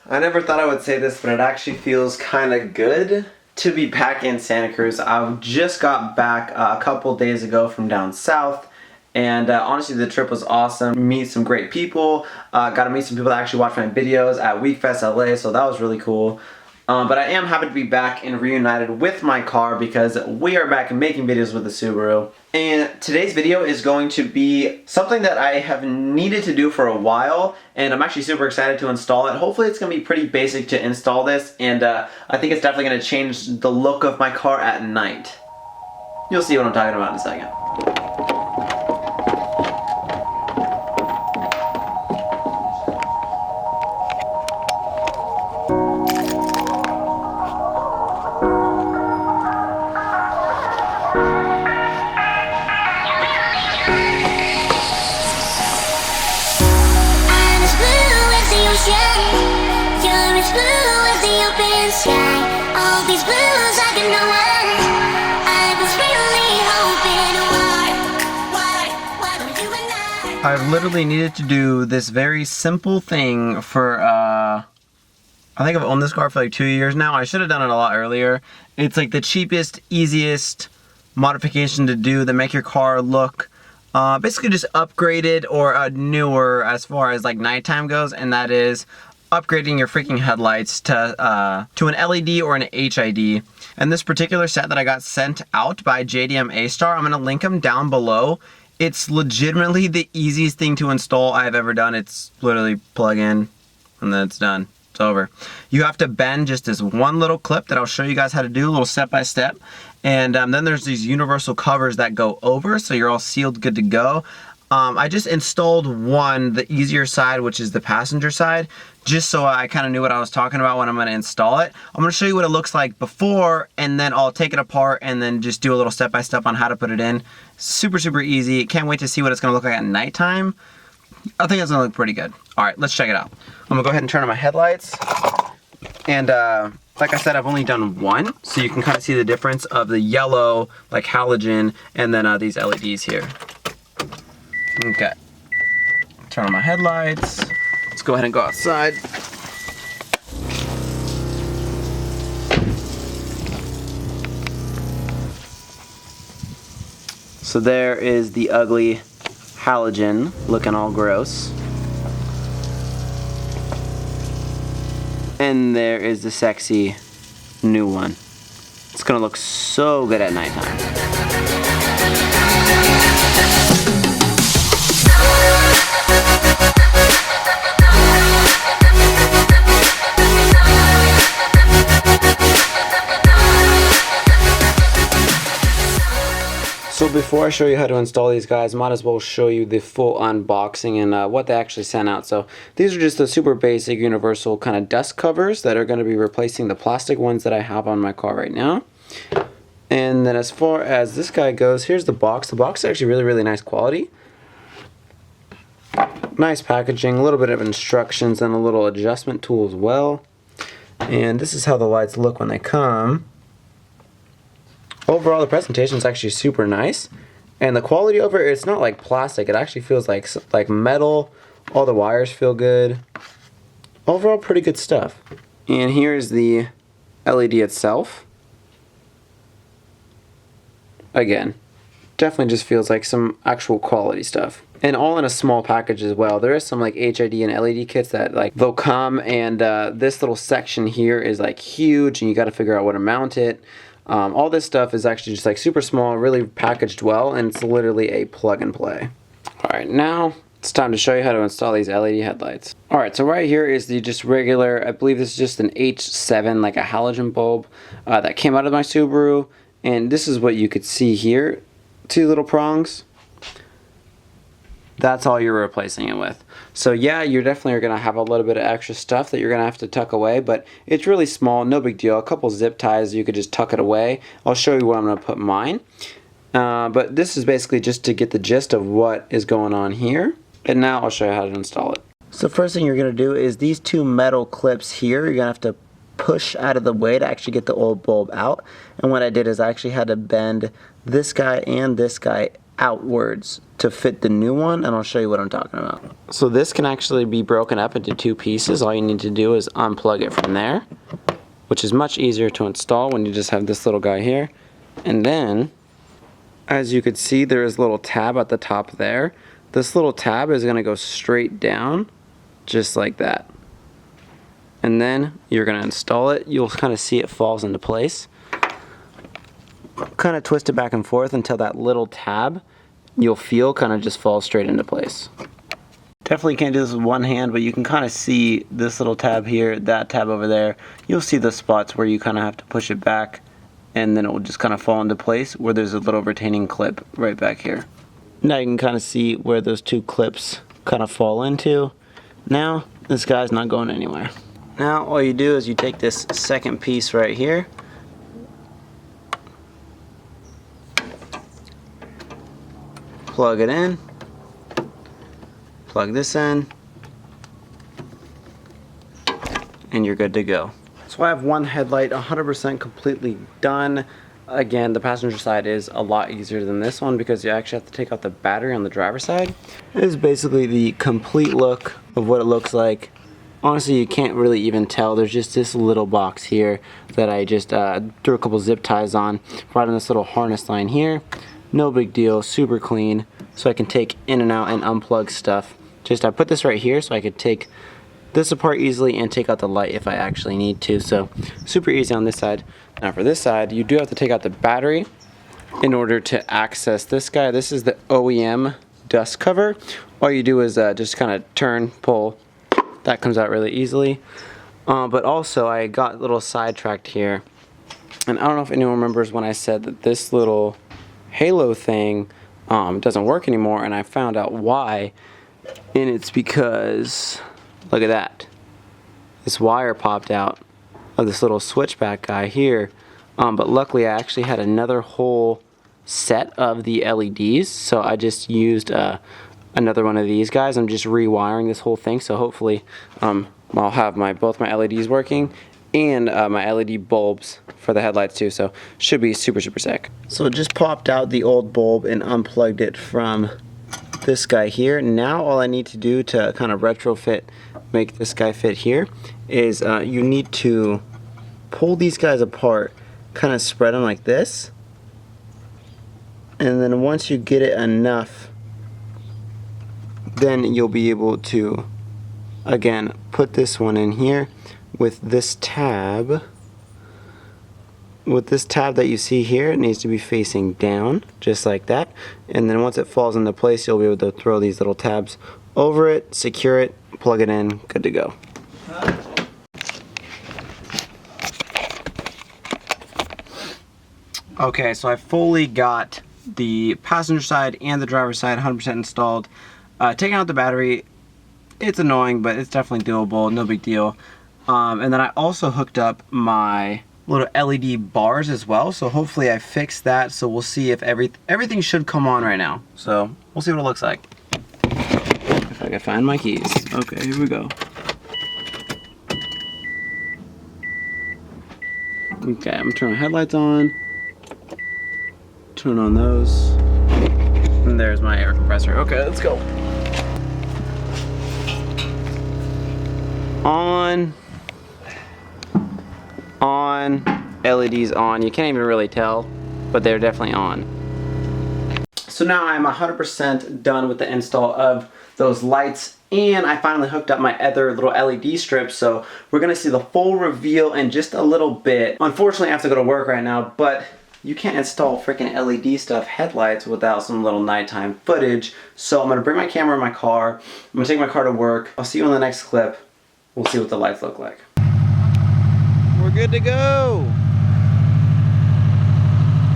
I never thought I would say this, but it actually feels kind of good to be back in Santa Cruz. I just got back a couple days ago from down south, and honestly the trip was awesome. Meet some great people, got to meet some people that actually watch my videos at WeekFest LA, so that was really cool. But I am happy to be back and reunited with my car because we are back making videos with the Subaru. And today's video is going to be something that I have needed to do for a while, and I'm actually super excited to install it. Hopefully it's going to be pretty basic to install this, and I think it's definitely going to change the look of my car at night. You'll see what I'm talking about in a second. I've literally needed to do this very simple thing for, I think I've owned this car for like 2 years now. I should have done it a lot earlier. It's like the cheapest, easiest modification to do that make your car look basically just upgraded or newer as far as like nighttime goes, and that is upgrading your freaking headlights to an LED or an HID. And this particular set that I got sent out by JDM A-Star, I'm gonna link them down below. It's legitimately the easiest thing to install I've ever done. It's literally plug in and then it's done. It's over. You have to bend just this one little clip that I'll show you guys how to do, a little step by step. And then there's these universal covers that go over, so you're all sealed, good to go. I just installed one, the easier side, which is the passenger side, just so I kind of knew what I was talking about when I'm going to install it. I'm going to show you what it looks like before, and then I'll take it apart and then just do a little step-by-step on how to put it in. Super, super easy. Can't wait to see what it's going to look like at nighttime. I think it's going to look pretty good. All right, let's check it out. I'm going to go ahead and turn on my headlights. And like I said, I've only done one, so you can kind of see the difference of the yellow, like halogen, and then these LEDs here. Okay, turn on my headlights. Let's go ahead and go outside. So there is the ugly halogen looking all gross. And there is the sexy new one. It's gonna look so good at nighttime. So before I show you how to install these guys, might as well show you the full unboxing and what they actually sent out. So these are just the super basic universal kind of dust covers that are going to be replacing the plastic ones that I have on my car right now. And then as far as this guy goes, here's the box. The box is actually really, really nice quality. Nice packaging, a little bit of instructions and a little adjustment tool as well. And this is how the lights look when they come. Overall, the presentation is actually super nice, and the quality over it, it's not like plastic. It actually feels like metal. All the wires feel good. Overall, pretty good stuff. And here's the LED itself. Again, definitely just feels like some actual quality stuff. And all in a small package as well. There is some like HID and LED kits that like they'll come, and this little section here is like huge, and you got to figure out where to mount it. All this stuff is actually just like super small, really packaged well, and it's literally a plug and play. Alright, now it's time to show you how to install these LED headlights. Alright, so right here is the just regular, I believe this is just an H7, like a halogen bulb that came out of my Subaru, and this is what you could see here. 2 little prongs. That's all you're replacing it with. So yeah, you definitely are going to have a little bit of extra stuff that you're going to have to tuck away, but it's really small, no big deal. A couple zip ties, you could just tuck it away. I'll show you where I'm going to put mine. But this is basically just to get the gist of what is going on here. And now I'll show you how to install it. So first thing you're going to do is these 2 metal clips here, you're going to have to push out of the way to actually get the old bulb out. And what I did is I actually had to bend this guy and this guy outwards to fit the new one, and I'll show you what I'm talking about. So this can actually be broken up into 2 pieces. All you need to do is unplug it from there, which is much easier to install when you just have this little guy here. And then, as you could see, there is a little tab at the top there. This little tab is gonna go straight down, just like that. And then you're gonna install it. You'll kind of see it falls into place. Kind of twist it back and forth until that little tab you'll feel kind of just falls straight into place. Definitely can't do this with one hand, but you can kind of see this little tab here, that tab over there. You'll see the spots where you kind of have to push it back, and then it will just kind of fall into place where there's a little retaining clip right back here. Now you can kind of see where those 2 clips kind of fall into. Now this guy's not going anywhere. Now all you do is you take this second piece right here, plug it in, plug this in, and you're good to go. So I have one headlight 100% completely done. Again, the passenger side is a lot easier than this one because you actually have to take out the battery on the driver's side. This is basically the complete look of what it looks like. Honestly, you can't really even tell. There's just this little box here that I just threw a couple zip ties on right on this little harness line here. No big deal, super clean, so I can take in and out and unplug stuff. Just I put this right here so I could take this apart easily and take out the light if I actually need to. So super easy on this side. Now for this side, you do have to take out the battery in order to access this guy. This is the OEM dust cover. All you do is just kind of turn, pull. That comes out really easily. But also I got a little sidetracked here. And I don't know if anyone remembers when I said that this little halo thing doesn't work anymore, and I found out why. And it's because, look at that. This wire popped out of this little switchback guy here. But luckily I actually had another whole set of the LEDs, so I just used another one of these guys. I'm just rewiring this whole thing, so hopefully I'll have both my LEDs working and my LED bulbs for the headlights too, so should be super sick. So it just popped out the old bulb and unplugged it from this guy here. Now all I need to do to kind of retrofit, make this guy fit here, is you need to pull these guys apart, kind of spread them like this, and then once you get it enough, then you'll be able to again put this one in here with this tab. With this tab that you see here, it needs to be facing down, just like that. And then once it falls into place, you'll be able to throw these little tabs over it, secure it, plug it in, good to go. Okay, so I fully got the passenger side and the driver's side 100% installed. Taking out the battery, it's annoying, but it's definitely doable, no big deal. And then I also hooked up my little LED bars as well, so hopefully I fixed that, so we'll see if everything should come on right now. So we'll see what it looks like. If I can find my keys. Okay, here we go. Okay, I'm gonna turn my headlights on. Turn on those. And there's my air compressor. Okay, let's go. On, LEDs on. You can't even really tell, but they're definitely on. So now I'm 100% done with the install of those lights, and I finally hooked up my other little LED strips, so we're gonna see the full reveal in just a little bit. Unfortunately, I have to go to work right now, but you can't install freaking LED stuff, headlights, without some little nighttime footage. So I'm gonna bring my camera in my car. I'm gonna take my car to work. I'll see you in the next clip. We'll see what the lights look like. We're good to go.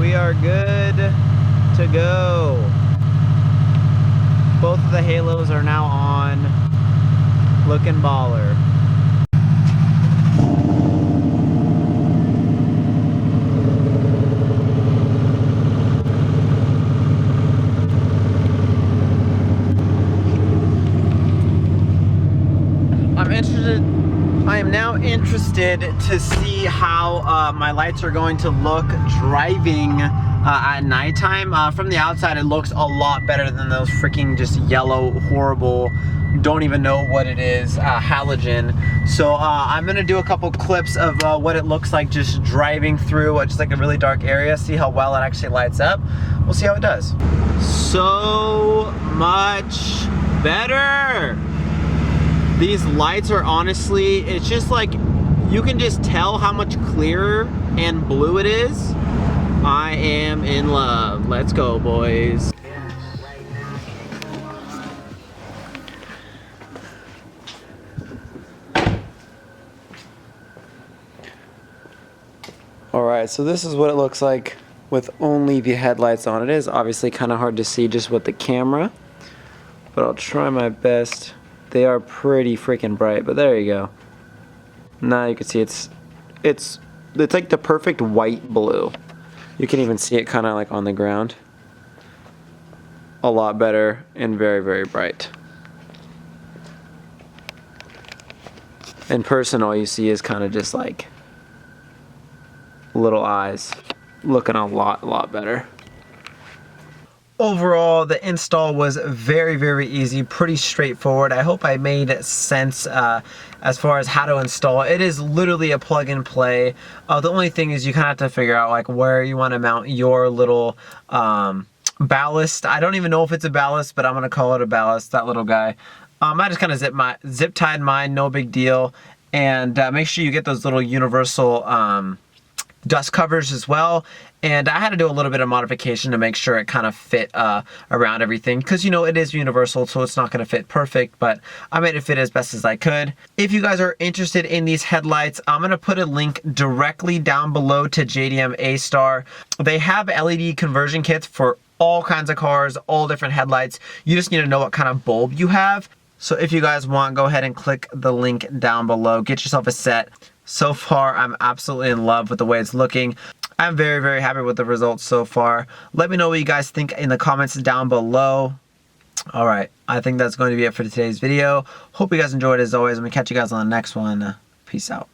We are good to go. Both of the halos are now on. Looking baller. I am now interested to see how my lights are going to look driving at nighttime. From the outside, it looks a lot better than those freaking just yellow, horrible, don't even know what it is, halogen. So I'm gonna do a couple clips of what it looks like just driving through just like a really dark area, see how well it actually lights up. We'll see how it does. So much better. These lights are honestly, it's just like, you can just tell how much clearer and blue it is. I am in love. Let's go, boys. Alright, so this is what it looks like with only the headlights on. It is obviously kind of hard to see just with the camera, but I'll try my best. They are pretty freaking bright, but there you go. Now you can see it's like the perfect white blue. You can even see it kind of like on the ground. A lot better and very, very bright. In person, all you see is kind of just like little eyes, looking a lot better. Overall, the install was very, very easy, pretty straightforward. I hope I made sense as far as how to install. It is literally a plug and play. The only thing is you kind of have to figure out like where you want to mount your little ballast. I don't even know if it's a ballast, but I'm gonna call it a ballast, that little guy. I just kind of zip tied mine, no big deal. And make sure you get those little universal dust covers as well. And I had to do a little bit of modification to make sure it kind of fit around everything, because you know it is universal, so it's not going to fit perfect, but I made it fit as best as I could. If you guys are interested in these headlights, I'm going to put a link directly down below to JDM A-Star. They have LED conversion kits for all kinds of cars, all different headlights. You just need to know what kind of bulb you have. So if you guys want, go ahead and click the link down below. Get yourself a set. So far, I'm absolutely in love with the way it's looking. I'm very, very happy with the results so far. Let me know what you guys think in the comments down below. Alright, I think that's going to be it for today's video. Hope you guys enjoyed as always. I'm going to catch you guys on the next one. Peace out.